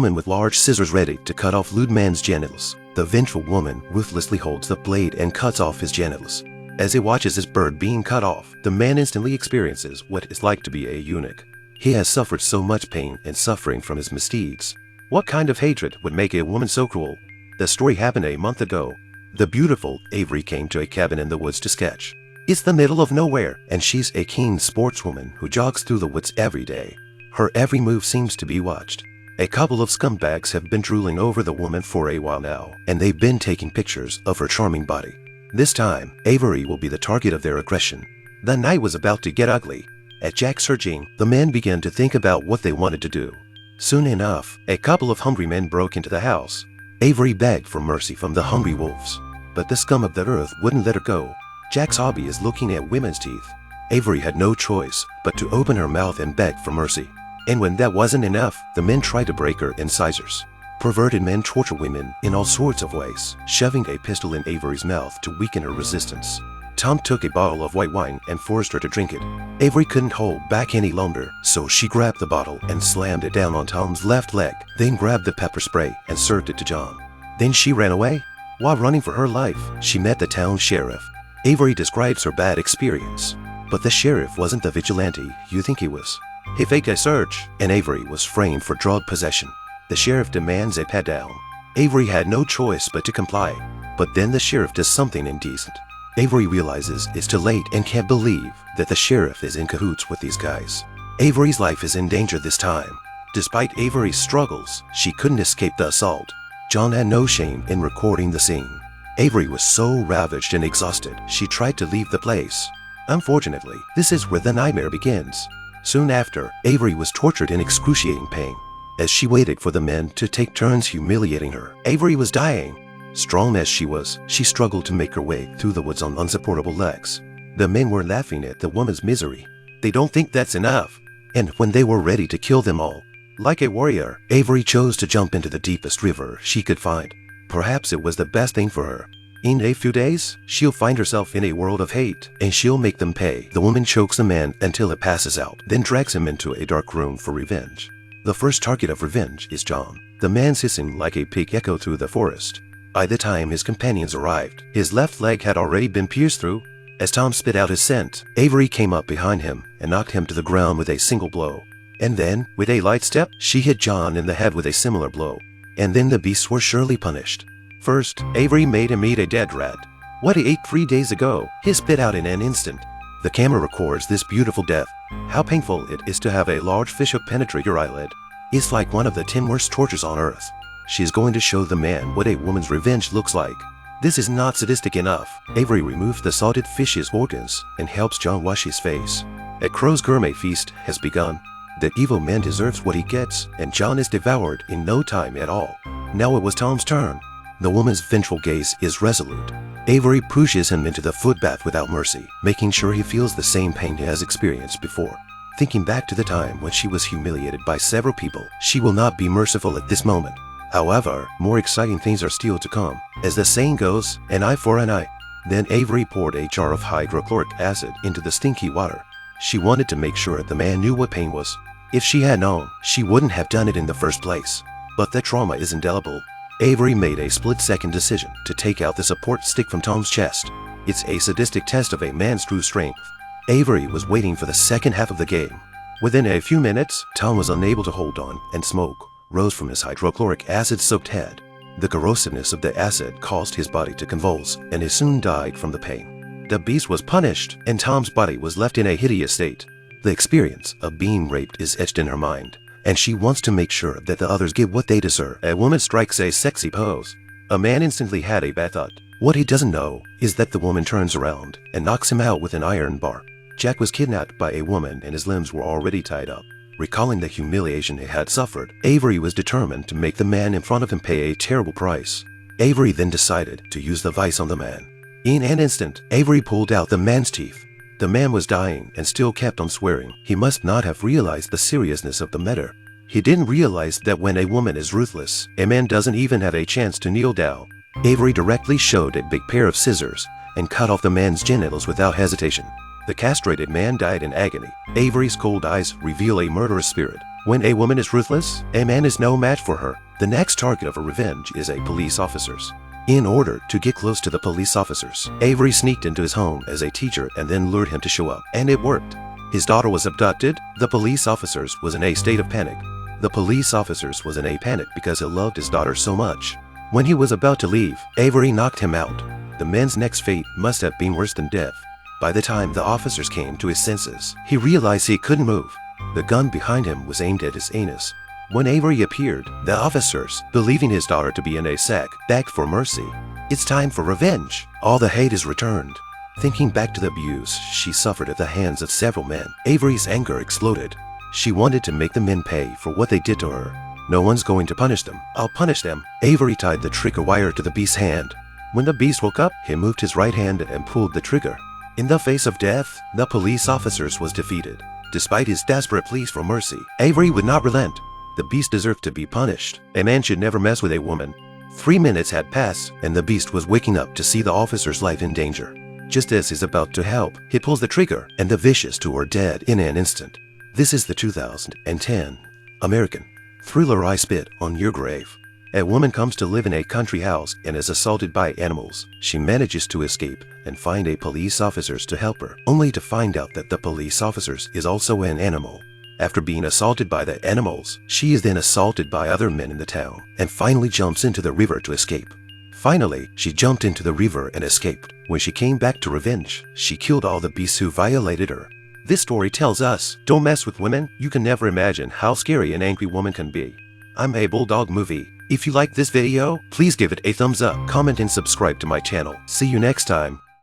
woman with large scissors ready to cut off lewd man's genitals. The vengeful woman ruthlessly holds the blade and cuts off his genitals. As he watches his bird being cut off, the man instantly experiences what it's like to be a eunuch. He has suffered so much pain and suffering from his misdeeds. What kind of hatred would make a woman so cruel? The story happened a month ago. The beautiful Avery came to a cabin in the woods to sketch. It's the middle of nowhere, and she's a keen sportswoman who jogs through the woods every day. Her every move seems to be watched. A couple of scumbags have been drooling over the woman for a while now, and they've been taking pictures of her charming body. This time, Avery will be the target of their aggression. The night was about to get ugly. At Jack's urging, the men began to think about what they wanted to do. Soon enough, a couple of hungry men broke into the house. Avery begged for mercy from the hungry wolves, but the scum of the earth wouldn't let her go. Jack's hobby is looking at women's teeth. Avery had no choice but to open her mouth and beg for mercy. And when that wasn't enough, the men tried to break her incisors. Perverted men torture women in all sorts of ways, shoving a pistol in Avery's mouth to weaken her resistance. Tom took a bottle of white wine and forced her to drink it. Avery couldn't hold back any longer, so she grabbed the bottle and slammed it down on Tom's left leg, then grabbed the pepper spray and served it to John. Then she ran away. While running for her life, she met the town sheriff. Avery describes her bad experience, but the sheriff wasn't the vigilante you think he was. He faked a search, and Avery was framed for drug possession. The sheriff demands a pat down. Avery had no choice but to comply, but then the sheriff does something indecent. Avery realizes it's too late and can't believe that the sheriff is in cahoots with these guys. Avery's life is in danger this time. Despite Avery's struggles, she couldn't escape the assault. John had no shame in recording the scene. Avery was so ravaged and exhausted, she tried to leave the place. Unfortunately, this is where the nightmare begins. Soon after, Avery was tortured in excruciating pain. As she waited for the men to take turns humiliating her, Avery was dying. Strong as she was, she struggled to make her way through the woods on unsupportable legs. The men were laughing at the woman's misery. They don't think that's enough. And when they were ready to kill them all, like a warrior, Avery chose to jump into the deepest river she could find. Perhaps it was the best thing for her. In a few days, she'll find herself in a world of hate, and she'll make them pay. The woman chokes the man until it passes out, then drags him into a dark room for revenge. The first target of revenge is John. The man's hissing like a pig echoed through the forest. By the time his companions arrived, his left leg had already been pierced through. As Tom spit out his scent, Avery came up behind him and knocked him to the ground with a single blow. And then, with a light step, she hit John in the head with a similar blow. And then the beasts were surely punished. First, Avery made him eat a dead rat. What he ate 3 days ago, he spit out in an instant. The camera records this beautiful death. How painful it is to have a large fish hook penetrate your eyelid. It's like one of the 10 worst tortures on earth. She's going to show the man what a woman's revenge looks like. This is not sadistic enough. Avery removes the salted fish's organs and helps John wash his face. A crow's gourmet feast has begun. The evil man deserves what he gets, and John is devoured in no time at all. Now it was Tom's turn. The woman's vengeful gaze is resolute. Avery pushes him into the footbath without mercy, making sure he feels the same pain he has experienced before. Thinking back to the time when she was humiliated by several people, she will not be merciful at this moment. However, more exciting things are still to come. As the saying goes, an eye for an eye. Then Avery poured a jar of hydrochloric acid into the stinky water. She wanted to make sure the man knew what pain was. If she had known, she wouldn't have done it in the first place. But the trauma is indelible. Avery made a split-second decision to take out the support stick from Tom's chest. It's a sadistic test of a man's true strength. Avery was waiting for the second half of the game. Within a few minutes, Tom was unable to hold on, and smoke rose from his hydrochloric acid-soaked head. The corrosiveness of the acid caused his body to convulse, and he soon died from the pain. The beast was punished, and Tom's body was left in a hideous state. The experience of being raped is etched in her mind, and she wants to make sure that the others get what they deserve. A woman strikes a sexy pose. A man instantly had a bad thought. What he doesn't know is that the woman turns around and knocks him out with an iron bar. Jack was kidnapped by a woman and his limbs were already tied up. Recalling the humiliation he had suffered, Avery was determined to make the man in front of him pay a terrible price. Avery then decided to use the vice on the man. In an instant, Avery pulled out the man's teeth. The man was dying and still kept on swearing. He must not have realized the seriousness of the matter. He didn't realize that when a woman is ruthless, a man doesn't even have a chance to kneel down. Avery directly showed a big pair of scissors and cut off the man's genitals without hesitation. The castrated man died in agony. Avery's cold eyes reveal a murderous spirit. When a woman is ruthless, a man is no match for her. The next target of her revenge is a police officers. In order to get close to the police officers, Avery sneaked into his home as a teacher and then lured him to show up, and it worked. His daughter was abducted. The police officers was in a state of panic. The police officers was in a panic because he loved his daughter so much. When he was about to leave, Avery knocked him out. The man's next fate must have been worse than death. By the time the officers came to his senses, he realized he couldn't move. The gun behind him was aimed at his anus. When Avery appeared, the officers, believing his daughter to be in a sack, begged for mercy. It's time for revenge. All the hate is returned. Thinking back to the abuse she suffered at the hands of several men, Avery's anger exploded. She wanted to make the men pay for what they did to her. No one's going to punish them. I'll punish them. Avery tied the trigger wire to the beast's hand. When the beast woke up, he moved his right hand and pulled the trigger. In the face of death, the police officers was defeated. Despite his desperate pleas for mercy, Avery would not relent. The beast deserved to be punished. A man should never mess with a woman. 3 minutes had passed, and the beast was waking up to see the officer's life in danger. Just as he's about to help, he pulls the trigger, and the vicious two are dead in an instant. This is the 2010 American thriller I Spit on Your Grave. A woman comes to live in a country house and is assaulted by animals. She manages to escape and find a police officers to help her, only to find out that the police officers is also an animal. After being assaulted by the animals, she is then assaulted by other men in the town and finally jumps into the river to escape. Finally, she jumped into the river and escaped. When she came back to revenge, she killed all the beasts who violated her. This story tells us, don't mess with women. You can never imagine how scary an angry woman can be. I'm a BullDog Movie. If you like this video, please give it a thumbs up, comment and subscribe to my channel. See you next time.